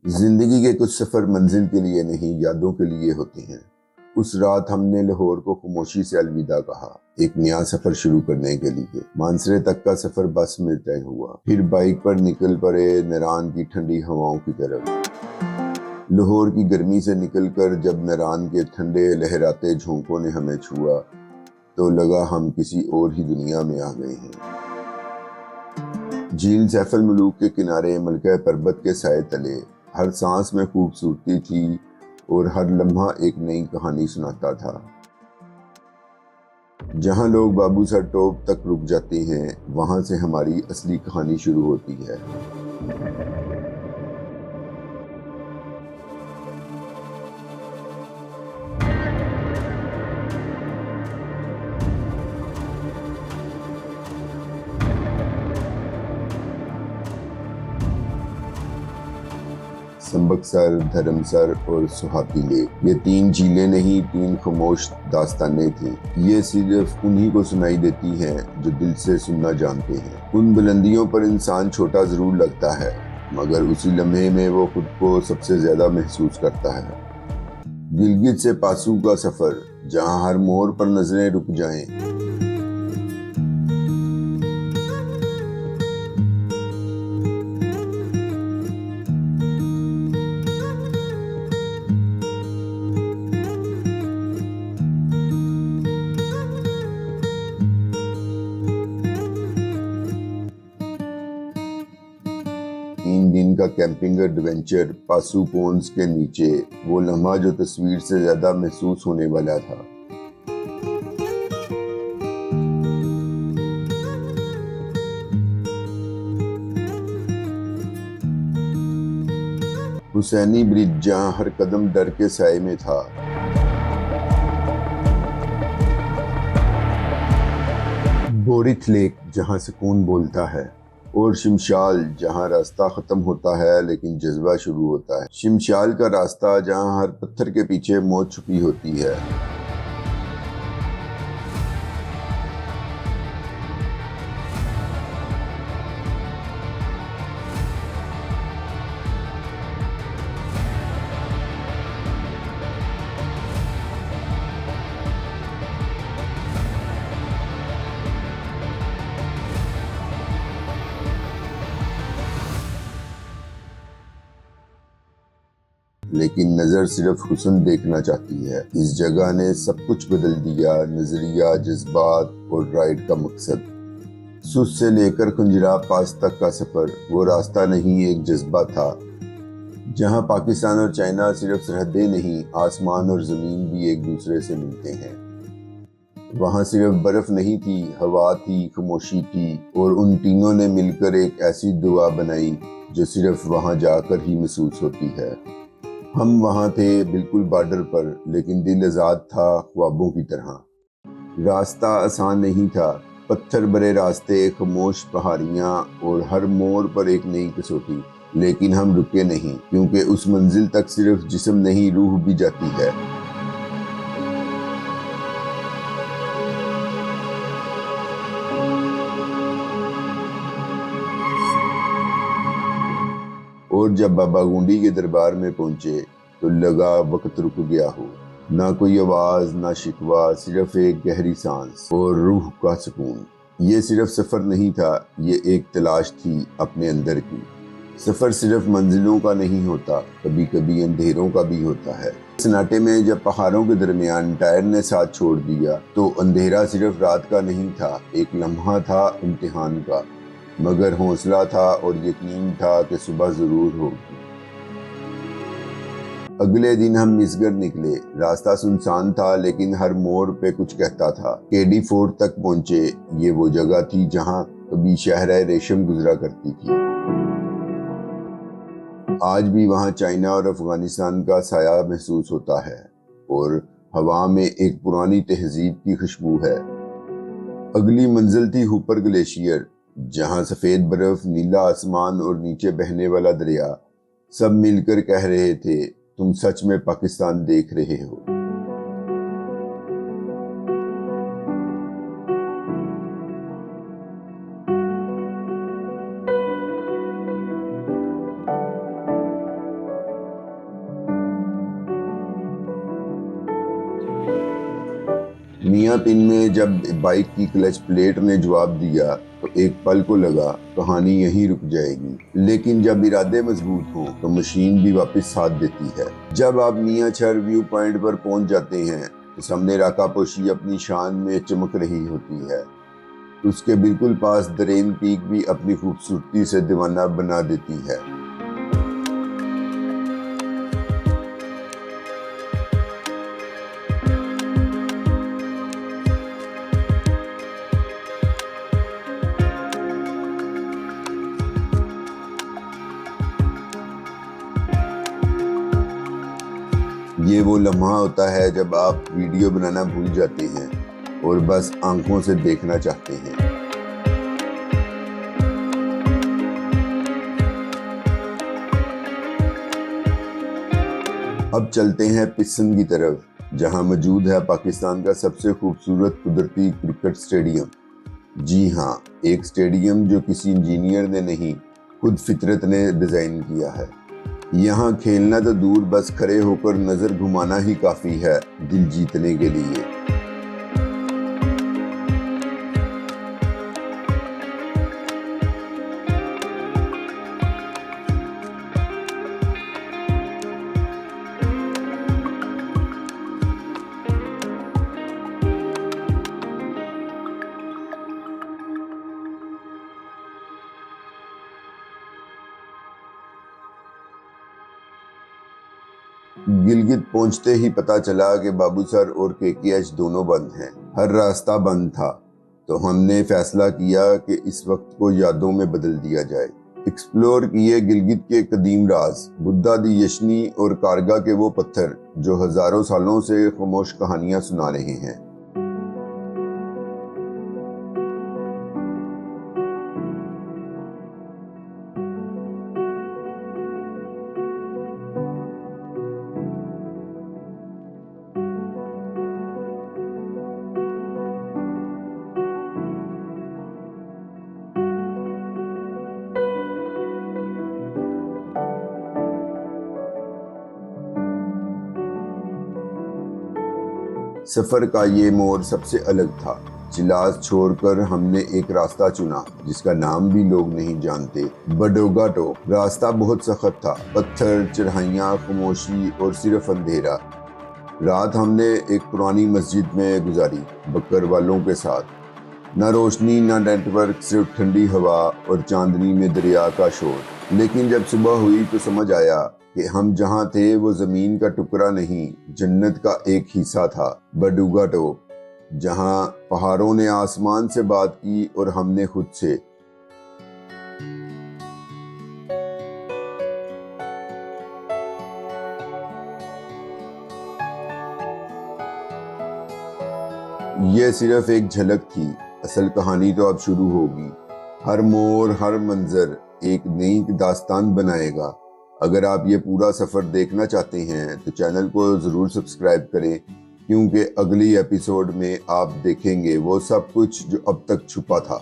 زندگی کے کچھ سفر منزل کے لیے نہیں، یادوں کے لیے ہوتے ہیں۔ اس رات ہم نے لاہور کو خاموشی سے الوداع کہا، ایک نیا سفر شروع کرنے کے لیے۔ مانسرے تک کا سفر بس میں طے ہوا، پھر بائک پر نکل پڑے نران کی ٹھنڈی ہواؤں کی طرف۔ لاہور کی گرمی سے نکل کر جب نران کے ٹھنڈے لہراتے جھونکوں نے ہمیں چھوا تو لگا ہم کسی اور ہی دنیا میں آ گئے ہیں۔ جھیل سیف الملوک کے کنارے ملکہ پربت کے سائے تلے ہر سانس میں خوبصورتی تھی اور ہر لمحہ ایک نئی کہانی سناتا تھا۔ جہاں لوگ بابو سر ٹوپ تک رک جاتے ہیں، وہاں سے ہماری اصلی کہانی شروع ہوتی ہے۔ سمبک سر، دھرم سر اور سوہاتی لیک، یہ تین جھیلیں نہیں، تین خاموش داستانیں تھیں۔ یہ صرف انہی کو سنائی دیتی ہیں جو دل سے سننا جانتے ہیں۔ ان بلندیوں پر انسان چھوٹا ضرور لگتا ہے، مگر اسی لمحے میں وہ خود کو سب سے زیادہ محسوس کرتا ہے۔ گلگت سے پاسو کا سفر، جہاں ہر موڑ پر نظریں رک جائیں۔ 3 دن کا کیمپنگ ایڈونچر، پاسو پونز کے نیچے، وہ لمحہ جو تصویر سے زیادہ محسوس ہونے والا تھا۔ حسینی برج، جہاں ہر قدم ڈر کے سائے میں تھا۔ بورتھ لیک، جہاں سکون بولتا ہے۔ اور شمشال، جہاں راستہ ختم ہوتا ہے لیکن جذبہ شروع ہوتا ہے۔ شمشال کا راستہ، جہاں ہر پتھر کے پیچھے موت چھپی ہوتی ہے۔ لیکن نظر صرف حسن دیکھنا چاہتی ہے۔ اس جگہ نے سب کچھ بدل دیا، نظریہ، جذبات اور رائڈ کا مقصد۔ سوس سے لے کر کنجراب پاس تک کا سفر وہ راستہ نہیں، ایک جذبہ تھا، جہاں پاکستان اور چائنا صرف سرحدیں نہیں، آسمان اور زمین بھی ایک دوسرے سے ملتے ہیں۔ وہاں صرف برف نہیں تھی، ہوا تھی، خاموشی تھی، اور ان تینوں نے مل کر ایک ایسی دعا بنائی جو صرف وہاں جا کر ہی محسوس ہوتی ہے۔ ہم وہاں تھے، بالکل بارڈر پر، لیکن دل آزاد تھا، خوابوں کی طرح۔ راستہ آسان نہیں تھا، پتھر بھرے راستے، خاموش پہاڑیاں، اور ہر موڑ پر ایک نئی کسوٹی۔ لیکن ہم رکے نہیں، کیونکہ اس منزل تک صرف جسم نہیں، روح بھی جاتی ہے۔ اور جب بابا گونڈی کے دربار میں پہنچے تو لگا وقت رک گیا ہو۔ نہ کوئی آواز، نہ شکوہ، صرف ایک گہری سانس اور روح کا سکون۔ یہ صرف سفر نہیں تھا، یہ ایک تلاش تھی اپنے اندر کی۔ سفر صرف منزلوں کا نہیں ہوتا، کبھی کبھی اندھیروں کا بھی ہوتا ہے۔ سناٹے میں جب پہاڑوں کے درمیان ٹائر نے ساتھ چھوڑ دیا تو اندھیرا صرف رات کا نہیں تھا، ایک لمحہ تھا، امتحان کا، مگر حوصلہ تھا اور یقین تھا کہ صبح ضرور ہوگی۔ اگلے دن ہم مسگر نکلے، راستہ سنسان تھا لیکن ہر موڑ پہ کچھ کہتا تھا۔ کیڈی فورٹ تک پہنچے، یہ وہ جگہ تھی جہاں کبھی شہرہ ریشم گزرا کرتی تھی۔ آج بھی وہاں چائنا اور افغانستان کا سایہ محسوس ہوتا ہے، اور ہوا میں ایک پرانی تہذیب کی خوشبو ہے۔ اگلی منزل تھی ہوپر گلیشیئر، جہاں سفید برف، نیلا آسمان اور نیچے بہنے والا دریا سب مل کر کہہ رہے تھے تم سچ میں پاکستان دیکھ رہے ہو۔ میاں پن میں جب بائک کی کلچ پلیٹ نے جواب دیا تو ایک پل کو لگا کہانی یہیں رک جائے گی، لیکن جب ارادے مضبوط ہوں تو مشین بھی واپس ساتھ دیتی ہے۔ جب آپ میاں چھر ویو پوائنٹ پر پہنچ جاتے ہیں تو سامنے راکا پوشی اپنی شان میں چمک رہی ہوتی ہے۔ اس کے بالکل پاس درین پیک بھی اپنی خوبصورتی سے دیوانہ بنا دیتی ہے۔ یہ وہ لمحہ ہوتا ہے جب آپ ویڈیو بنانا بھول جاتے ہیں اور بس آنکھوں سے دیکھنا چاہتے ہیں۔ اب چلتے ہیں پسن کی طرف، جہاں موجود ہے پاکستان کا سب سے خوبصورت قدرتی کرکٹ سٹیڈیم۔ جی ہاں، ایک سٹیڈیم جو کسی انجینئر نے نہیں، خود فطرت نے ڈیزائن کیا ہے۔ یہاں کھیلنا تو دور، بس کھڑے ہو کر نظر گھمانا ہی کافی ہے دل جیتنے کے لیے۔ گلگت پہنچتے ہی پتا چلا کہ بابو سر اور KKH دونوں بند ہیں، ہر راستہ بند تھا، تو ہم نے فیصلہ کیا کہ اس وقت کو یادوں میں بدل دیا جائے۔ ایکسپلور کیے گلگت کے قدیم راز، بدھا دی یشنی اور کارگا کے وہ پتھر جو ہزاروں سالوں سے خاموش کہانیاں سنا رہے ہیں۔ سفر کا یہ موڑ سب سے الگ تھا۔ چلاس چھوڑ کر ہم نے ایک راستہ چنا جس کا نام بھی لوگ نہیں جانتے، بڈوگا ٹوپ۔ راستہ بہت سخت تھا، پتھر، چڑھائیاں، خاموشی اور صرف اندھیرا۔ رات ہم نے ایک پرانی مسجد میں گزاری، بکر والوں کے ساتھ۔ نہ روشنی، نہ نیٹ ورک، صرف ٹھنڈی ہوا اور چاندنی میں دریا کا شور۔ لیکن جب صبح ہوئی تو سمجھ آیا کہ ہم جہاں تھے وہ زمین کا ٹکڑا نہیں، جنت کا ایک حصہ تھا، بڈوگا ٹوپ، جہاں پہاڑوں نے آسمان سے بات کی اور ہم نے خود سے۔ یہ صرف ایک جھلک تھی، اصل کہانی تو اب شروع ہوگی۔ ہر موڑ، ہر منظر ایک نئی داستان بنائے گا۔ اگر آپ یہ پورا سفر دیکھنا چاہتے ہیں تو چینل کو ضرور سبسکرائب کریں، کیونکہ اگلی ایپیسوڈ میں آپ دیکھیں گے وہ سب کچھ جو اب تک چھپا تھا۔